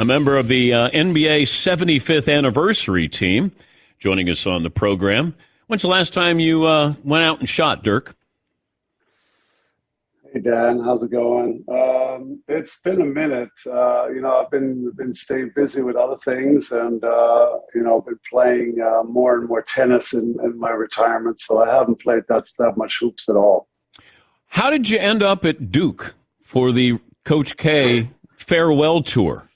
a member of the NBA 75th anniversary team, joining us on the program. When's the last time you went out and shot, Dirk? Hey, Dan. How's it going? It's been a minute. I've been staying busy with other things and, been playing more and more tennis in my retirement, so I haven't played that much hoops at all. How did you end up at Duke for the Coach K farewell tour?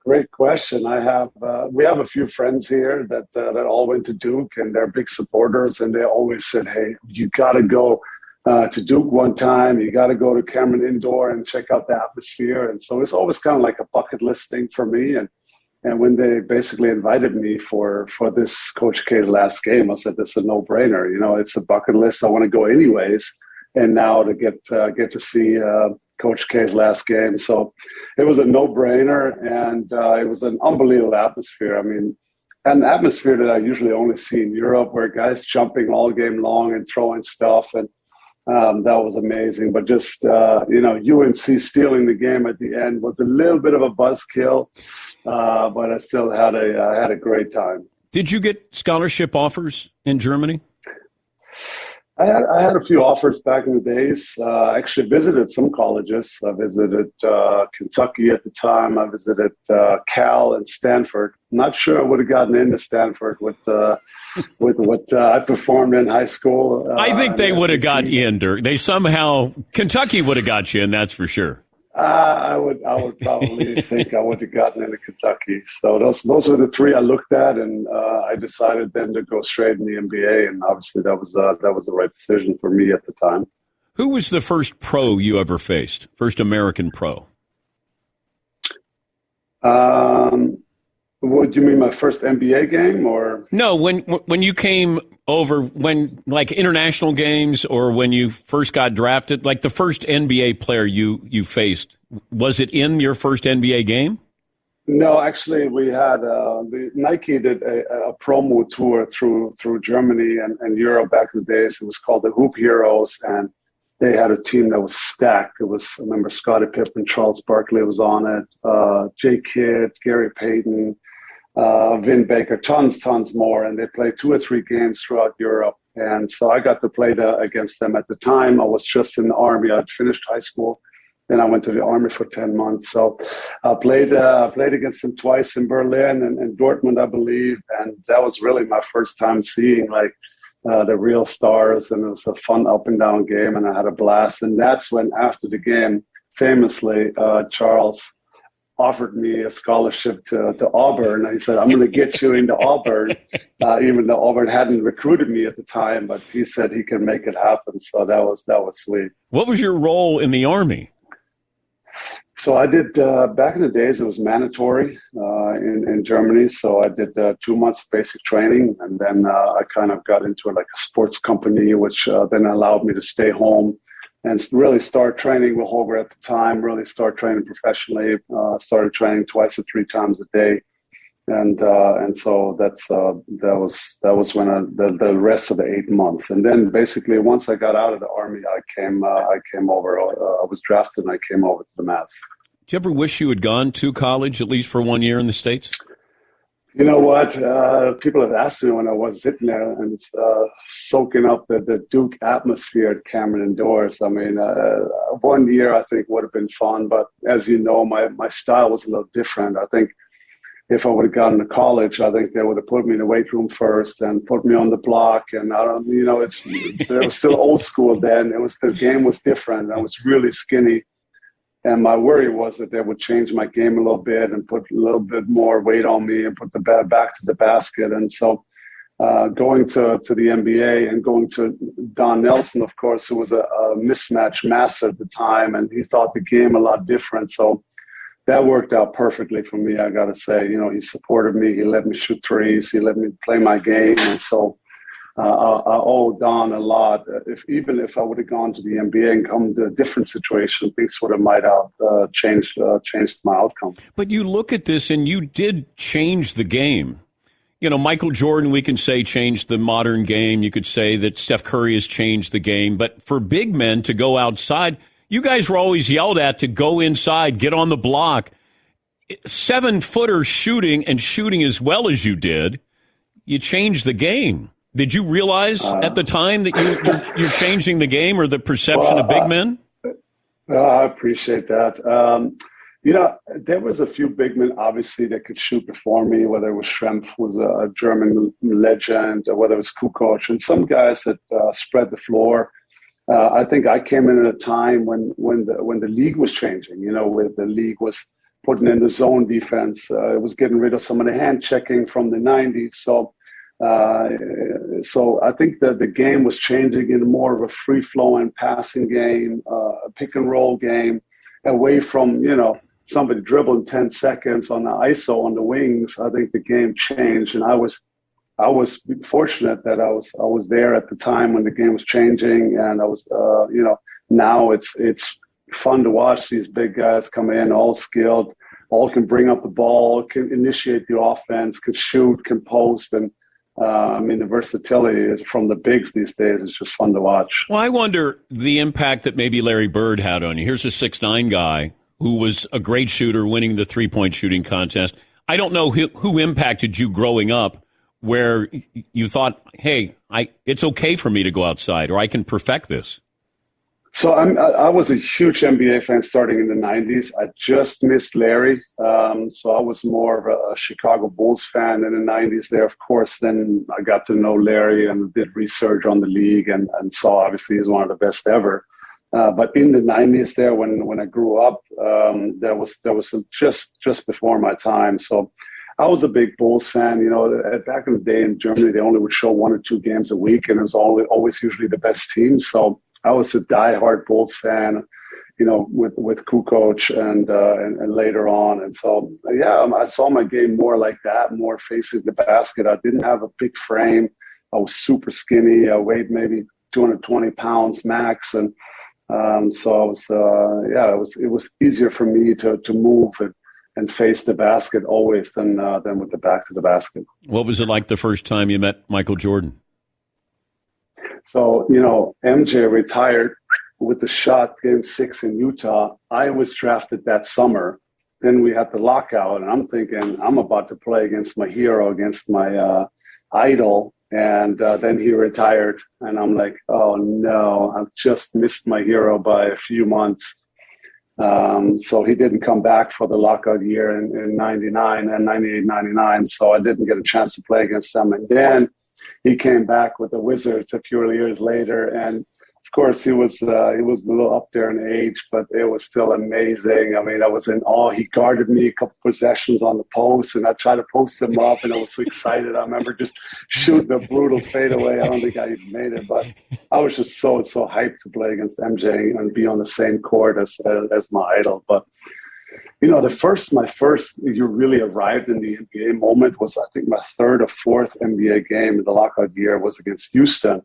Great question. We have a few friends here that all went to Duke, and they're big supporters, and they always said, hey, you got to go to Duke one time. You got to go to Cameron Indoor and check out the atmosphere. And so it's always kind of like a bucket list thing for me. And when they basically invited me for this Coach K's last game, I said, it's a no-brainer. It's a bucket list. I want to go anyways. And now to get to see Coach K's last game. So it was a no-brainer, and it was an unbelievable atmosphere. I mean, an atmosphere that I usually only see in Europe, where guys jumping all game long and throwing stuff. And that was amazing. But just, UNC stealing the game at the end was a little bit of a buzzkill, but I still had a great time. Did you get scholarship offers in Germany? I had a few offers back in the days. I actually visited some colleges. I visited Kentucky at the time. I visited Cal and Stanford. Not sure I would have gotten into Stanford with what I performed in high school. I think they would have got you in, Dirk. Kentucky would have got you in, that's for sure. I would probably think I would have gotten into Kentucky. So those are the three I looked at, and I decided then to go straight in the NBA. And obviously that was the right decision for me at the time. Who was the first pro you ever faced? First American pro? What do you mean, my first NBA game, or no? When you came over, like international games, or when you first got drafted, like the first NBA player you faced, was it in your first NBA game? No, actually, we had Nike did a promo tour through Germany and Europe back in the days. It was called the Hoop Heroes, and they had a team that was stacked. I remember Scottie Pippen, Charles Barkley was on it, Jay Kidd, Gary Payton, Vin Baker, tons more. And they played 2 or 3 games throughout Europe. And so I got to play against them. At the time, I was just in the Army. I'd finished high school. Then I went to the Army for 10 months. So I played against them twice in Berlin and Dortmund, I believe. And that was really my first time seeing the real stars. And it was a fun up and down game, and I had a blast. And that's when, after the game, famously, Charles offered me a scholarship to Auburn. And he said, I'm going to get you into Auburn, even though Auburn hadn't recruited me at the time. But he said he can make it happen. So that was sweet. What was your role in the Army? So I did, back in the days, it was mandatory in Germany. So I did 2 months basic training, and then I kind of got into a sports company, which then allowed me to stay home and really start training with Holger at the time, really start training professionally, started training 2 or 3 times a day. And so that was when the rest of the 8 months. And then basically once I got out of the Army, I came over. I was drafted and I came over to the Mavs. Do you ever wish you had gone to college, at least for 1 year in the States? You know what? People have asked me when I was sitting there and soaking up the Duke atmosphere at Cameron Indoors. I mean, 1 year I think would have been fun, but as you know, my style was a little different. I think if I would have gotten to college, I think they would have put me in the weight room first and put me on the block. And it was still old school then. The game was different. I was really skinny. And my worry was that they would change my game a little bit and put a little bit more weight on me and put the bat back to the basket. And so going to the NBA and going to Don Nelson, of course, who was a mismatch master at the time, and he thought the game a lot different. So that worked out perfectly for me, I got to say. He supported me. He let me shoot threes. He let me play my game. And so I owe Don a lot. Even if I would have gone to the NBA and come to a different situation, things might have changed my outcome. But you look at this, and you did change the game. Michael Jordan, we can say, changed the modern game. You could say that Steph Curry has changed the game. But for big men to go outside, you guys were always yelled at to go inside, get on the block. 7-footer shooting and shooting as well as you did, you changed the game. Did you realize at the time that you're changing the game or the perception of big men? I appreciate that. There was a few big men, obviously, that could shoot before me, whether it was Schrempf, was a German legend, or whether it was Kukoc, and some guys that spread the floor. I think I came in at a time when the league was changing, where the league was putting in the zone defense. It was getting rid of some of the hand checking from the 90s. So I think that the game was changing into more of a free-flowing passing game, a pick-and-roll game, away from, somebody dribbling 10 seconds on the ISO on the wings. I think the game changed, and I was fortunate that I was there at the time when the game was changing, and I was, now it's fun to watch these big guys come in, all skilled, all can bring up the ball, can initiate the offense, can shoot, can post, and the versatility from the bigs these days is just fun to watch. Well, I wonder the impact that maybe Larry Bird had on you. Here's a 6'9" guy who was a great shooter, winning the three-point shooting contest. I don't know who impacted you growing up, where you thought, hey, it's okay for me to go outside, or I can perfect this. So I was a huge NBA fan starting in the 90s. I just missed Larry. So I was more of a Chicago Bulls fan in the 90s there, of course. Then I got to know Larry and did research on the league and saw obviously he's one of the best ever. But in the 90s there, when I grew up, there was some just before my time. So I was a big Bulls fan. Back in the day in Germany, they only would show 1 or 2 games a week, and it was always usually the best team. So I was a diehard Bulls fan, with Kukoc and later on. And so, I saw my game more like that, more facing the basket. I didn't have a big frame. I was super skinny. I weighed maybe 220 pounds max. And so I was, it was easier for me to move and face the basket always than with the back to the basket. What was it like the first time you met Michael Jordan? So, MJ retired with the shot game 6 in Utah. I was drafted that summer. Then we had the lockout, and I'm thinking I'm about to play against my hero, against my idol. And then he retired, and I'm like, oh, no, I've just missed my hero by a few months. So he didn't come back for the lockout year in 99 and 98, 99. So I didn't get a chance to play against him. And then he came back with the Wizards a few years later, and of course he was a little up there in age, but it was still amazing. I mean, I was in awe. He guarded me a couple possessions on the post, and I tried to post him up, and I was so excited. I remember just shooting a brutal fadeaway. I don't think I even made it, but I was just so hyped to play against MJ and be on the same court as my idol. But my first you really arrived in the NBA moment was, I think, my 3rd or 4th NBA game in the lockout year was against Houston,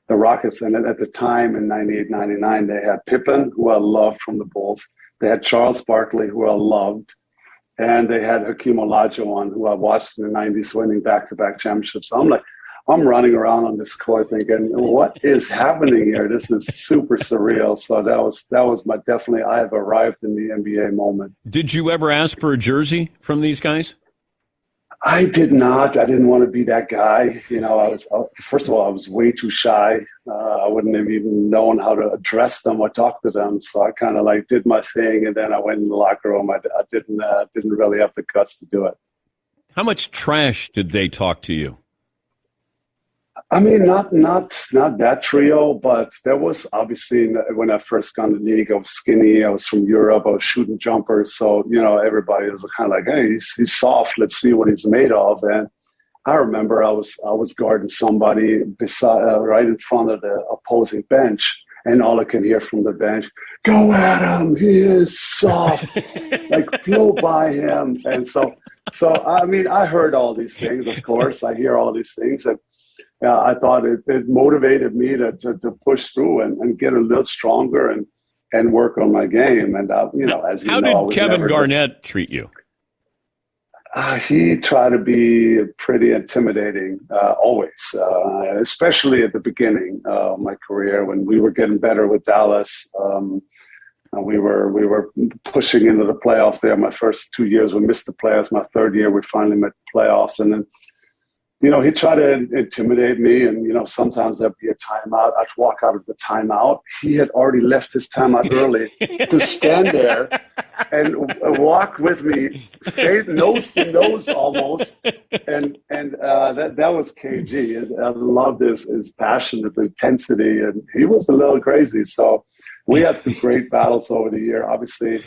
the Rockets. And at the time in 98, 99, they had Pippen, who I loved from the Bulls. They had Charles Barkley, who I loved. And they had Hakeem Olajuwon, who I watched in the 90s winning back-to-back championships. So I'm running around on this court thinking, what is happening here? This is super surreal. So that was my definitely, I have arrived in the NBA moment. Did you ever ask for a jersey from these guys? I did not. I didn't want to be that guy. First of all, I was way too shy. I wouldn't have even known how to address them or talk to them. So I kind of did my thing, and then I went in the locker room. I didn't really have the guts to do it. How much trash did they talk to you? I mean, not that trio, but there was obviously when I first got in the league, I was skinny. I was from Europe. I was shooting jumpers. So, everybody was kind of like, hey, he's soft. Let's see what he's made of. And I remember I was guarding somebody right in front of the opposing bench. And all I can hear from the bench, go at him. He is soft. Blow by him. And so, I mean, I heard all these things, of course. I hear all these things. And I thought it motivated me to push through and get a little stronger and work on my game. And, as you know. How did Kevin Garnett treat you? He tried to be pretty intimidating, always, especially at the beginning of my career when we were getting better with Dallas. We were pushing into the playoffs there. My first 2 years, we missed the playoffs. My third year, we finally made the playoffs. And then, he tried to intimidate me. And, sometimes there'd be a timeout. I'd walk out of the timeout. He had already left his timeout early to stand there and walk with me, nose to nose almost. And that was KG. I loved his passion, his intensity. And he was a little crazy. So we had some great battles over the year. Obviously,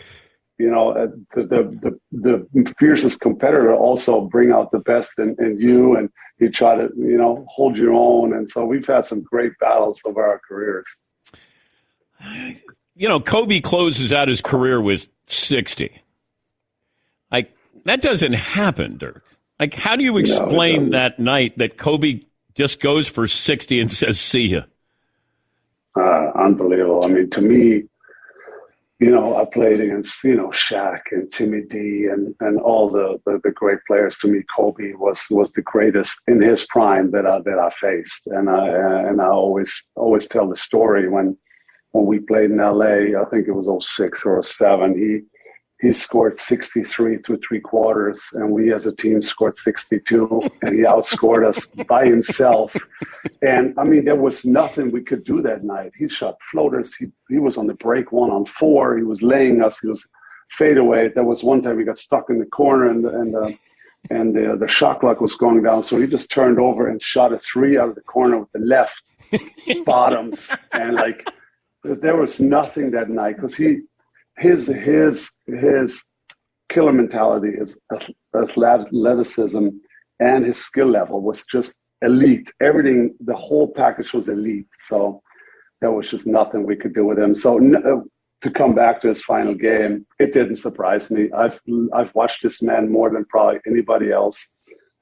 the fiercest competitor also bring out the best in you, and you try to, hold your own. And so we've had some great battles over our careers. Kobe closes out his career with 60. That doesn't happen, Dirk. How do you explain that night that Kobe just goes for 60 and says, "See ya"? Unbelievable. I mean, to me, I played against, Shaq and Timmy D and all the great players. To me, Kobe was the greatest in his prime that I faced. And I always tell the story when we played in LA, I think it was 06 or 07, he scored 63 through three quarters, and we as a team scored 62, and he outscored us by himself. And, I mean, there was nothing we could do that night. He shot floaters. He was on the break 1-on-4. He was laying us. He was fade away. There was one time we got stuck in the corner, and the shot clock was going down. So he just turned over and shot a three out of the corner with the left bottoms. And, there was nothing that night because his killer mentality, his athleticism, and his skill level was just elite. Everything, the whole package was elite. So there was just nothing we could do with him. So to come back to his final game, it didn't surprise me. I've watched this man more than probably anybody else.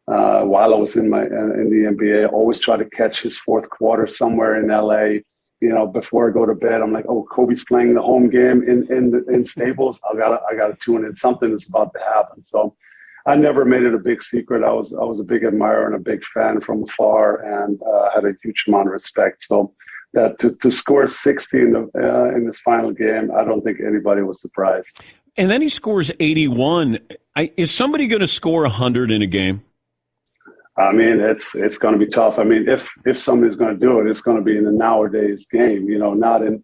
While I was in the NBA, I always try to catch his fourth quarter somewhere in LA. Before I go to bed, I'm like, oh, Kobe's playing the home game in Staples. I gotta tune in. Something is about to happen. So I never made it a big secret. I was a big admirer and a big fan from afar, and had a huge amount of respect. So that to score 60 in this final game, I don't think anybody was surprised. And then he scores 81. Is somebody going to score 100 in a game? I mean, it's going to be tough. I mean, if somebody's going to do it, it's going to be in the nowadays game. Not in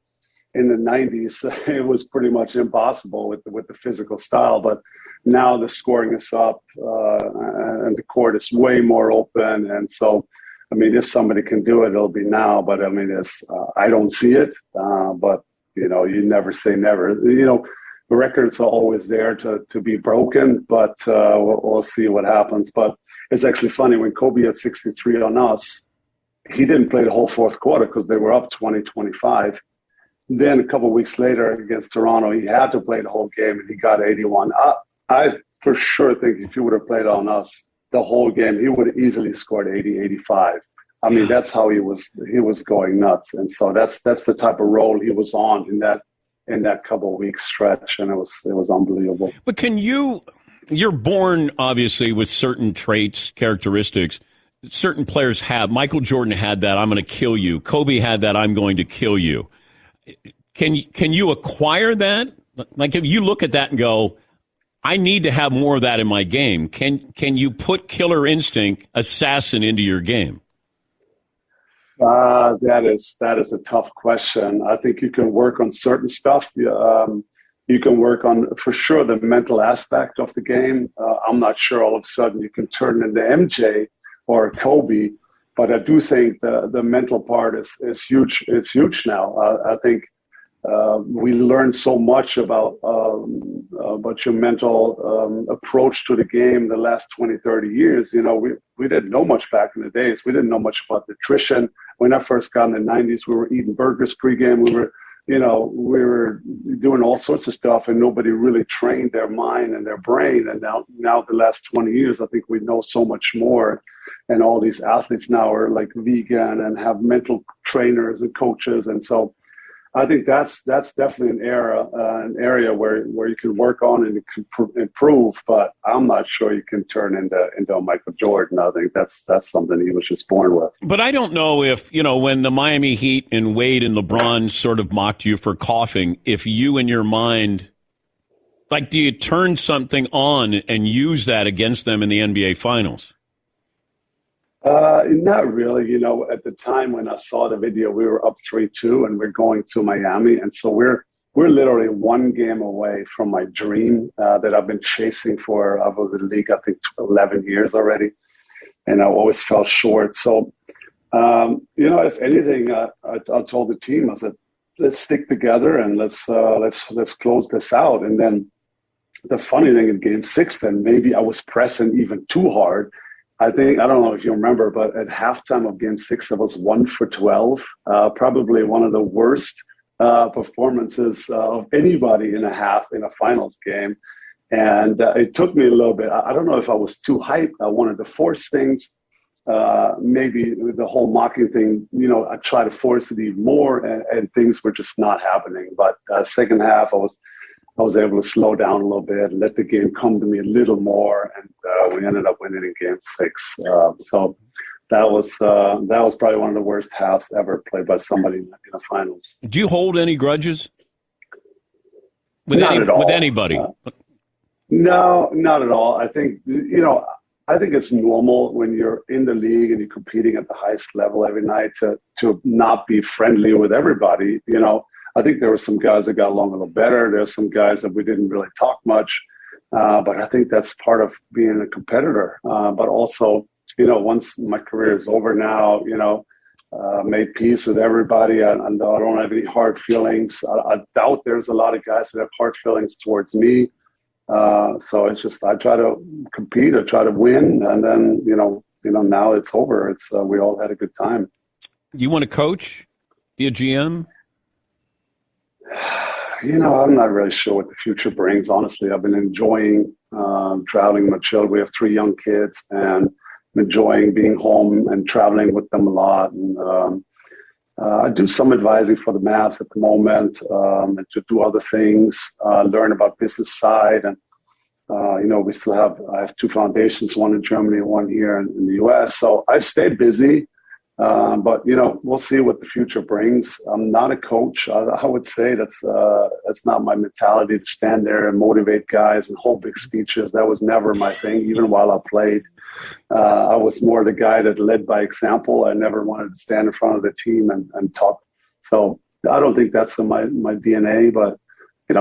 the 90s. It was pretty much impossible with the physical style. But now the scoring is up, and the court is way more open. And so, I mean, if somebody can do it, it'll be now. But I mean, I don't see it. But you never say never. The records are always there to be broken. But we'll see what happens. But it's actually funny, when Kobe had 63 on us, he didn't play the whole fourth quarter because they were up 20-25. Then a couple of weeks later against Toronto, he had to play the whole game, and he got 81. I for sure think if he would have played on us the whole game, he would have easily scored 80, 85. I mean, that's how he was going nuts. And so that's the type of role he was on in that couple of weeks stretch, and it was unbelievable. But you're born, obviously, with certain traits, characteristics. Certain players have. Michael Jordan had that, I'm going to kill you. Kobe had that, I'm going to kill you. Can you acquire that? Like, if you look at that and go, I need to have more of that in my game, can you put killer instinct, assassin into your game? That is a tough question. I think you can work on certain stuff. You can work on, for sure, the mental aspect of the game. I'm not sure all of a sudden you can turn into MJ or Kobe, but I do think the mental part is huge. It's huge now. I think we learned so much about your mental approach to the game the last 20, 30 years. We didn't know much back in the days. We didn't know much about nutrition. When I first got in the 90s, we were eating burgers pregame. We were doing all sorts of stuff, and nobody really trained their mind and their brain. And now the last 20 years, I think we know so much more. And all these athletes now are like vegan and have mental trainers and coaches. And so I think that's definitely an area where you can work on and improve. But I'm not sure you can turn into a Michael Jordan. I think that's something he was just born with. But I don't know if, when the Miami Heat and Wade and LeBron sort of mocked you for coughing, if you in your mind, like, do you turn something on and use that against them in the NBA Finals? Not really. At the time when I saw the video, we were up 3-2 and we're going to Miami. And so we're literally one game away from my dream that I've been chasing for. I was in the league, I think, 11 years already. And I always fell short. So, if anything, I told the team, I said, let's stick together and let's close this out. And then the funny thing in Game 6, then maybe I was pressing even too hard. I don't know if you remember, but at halftime of Game 6, I was 1 for 12, probably one of the worst performances of anybody in a half in a finals game. And it took me a little bit. I don't know if I was too hyped. I wanted to force things. Maybe the whole mocking thing, I tried to force it even more, and things were just not happening. But second half, I was able to slow down a little bit and let the game come to me a little more, and we ended up winning in Game 6. So that was probably one of the worst halves ever played by somebody in the finals. Do you hold any grudges with at all. With anybody? No, not at all. I think I think it's normal when you're in the league and you're competing at the highest level every night to not be friendly with everybody. I think there were some guys that got along a little better. There's some guys that we didn't really talk much. But I think that's part of being a competitor. But also, once my career is over now, made peace with everybody. And I don't have any hard feelings. I doubt there's a lot of guys that have hard feelings towards me. So it's just, I try to compete, I try to win. And then, now it's over. It's, we all had a good time. You want to coach? Be a GM? I'm not really sure what the future brings. Honestly, I've been enjoying traveling with my children. We have 3 young kids, and I'm enjoying being home and traveling with them a lot. And I do some advising for the Mavs at the moment, and to do other things, learn about business side. And, I have 2 foundations, one in Germany and one here in the U.S. So I stay busy. But we'll see what the future brings. I'm not a coach. I would say that's not my mentality to stand there and motivate guys and hold big speeches. That was never my thing. Even while I played, I was more the guy that led by example. I never wanted to stand in front of the team and talk. So I don't think that's in my DNA. But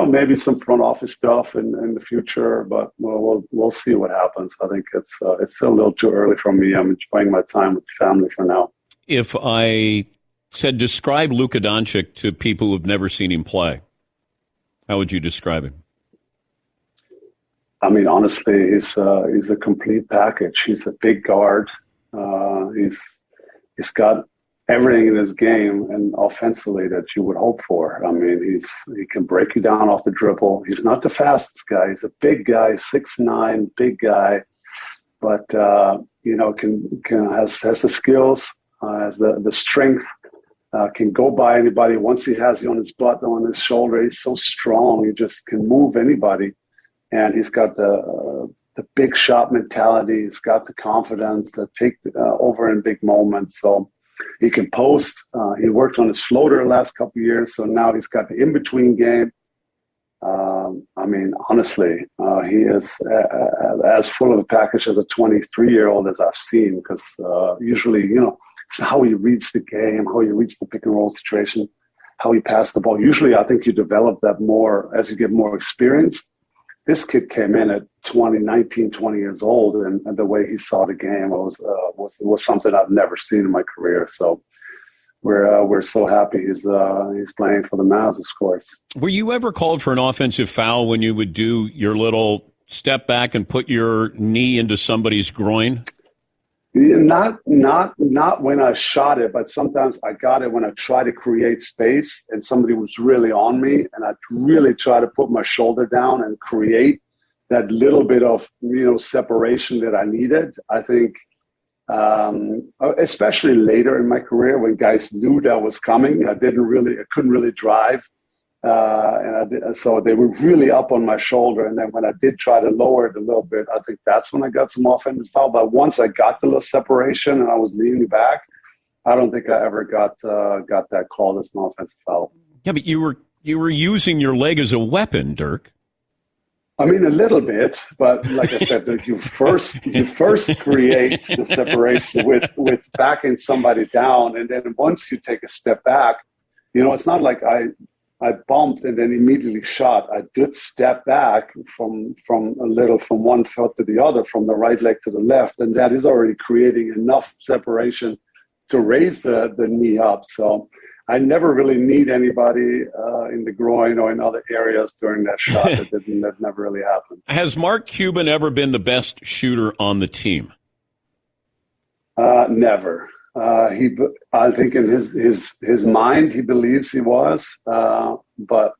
maybe some front office stuff in the future. But we'll see what happens. I think it's still a little too early for me. I'm enjoying my time with the family for now. If I said describe Luka Doncic to people who've never seen him play, how would you describe him? I mean, honestly, he's a complete package. He's a big guard. He's got everything in his game and offensively that you would hope for. I mean, he can break you down off the dribble. He's not the fastest guy. He's a big guy, 6'9", big guy, but has the skills. Has the strength, can go by anybody. Once he has you on his butt, on his shoulder, he's so strong. He just can move anybody. And he's got the big shot mentality. He's got the confidence to take over in big moments. So he can post. He worked on his floater the last couple of years. So now he's got the in-between game. I mean, honestly, he is as full of a package as a 23-year-old as I've seen, because usually, it's how he reads the game, how he reads the pick and roll situation, how he passed the ball. Usually, I think you develop that more as you get more experience. This kid came in at 19, 20 years old, and the way he saw the game was something I've never seen in my career. So we're so happy he's playing for the Mavs, of course. Were you ever called for an offensive foul when you would do your little step back and put your knee into somebody's groin? Not when I shot it, but sometimes I got it when I try to create space and somebody was really on me, and I really try to put my shoulder down and create that little bit of separation that I needed. I think especially later in my career when guys knew that was coming. I couldn't really drive. So they were really up on my shoulder. And then when I did try to lower it a little bit, I think that's when I got some offensive foul. But once I got the little separation and I was leaning back, I don't think I ever got that called as an offensive foul. Yeah, but you were using your leg as a weapon, Dirk. I mean, a little bit, but like I said, you first create the separation with backing somebody down, and then once you take a step back, it's not like I bumped and then immediately shot. I did step back from one foot to the other, from the right leg to the left, and that is already creating enough separation to raise the knee up. So I never really need anybody in the groin or in other areas during that shot. That never really happened. Has Mark Cuban ever been the best shooter on the team? Never. I think in his mind he believes he was, but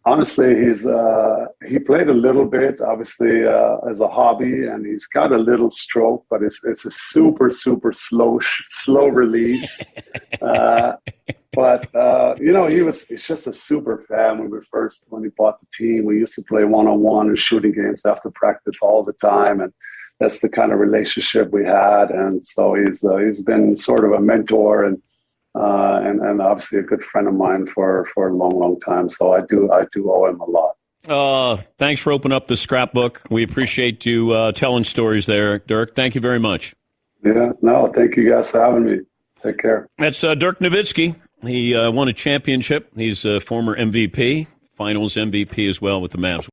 honestly, he played a little bit, obviously as a hobby, and he's got a little stroke, but it's a super slow release. But he's just a super fan. When he bought the team, we used to play one-on-one and shooting games after practice all the time, and that's the kind of relationship we had. And so he's been sort of a mentor and obviously a good friend of mine for a long time. So I do owe him a lot. Thanks for opening up the scrapbook. We appreciate you telling stories there, Dirk. Thank you very much. Yeah, no, thank you guys for having me. Take care. That's Dirk Nowitzki. He won a championship. He's a former MVP, finals MVP as well with the Mavs.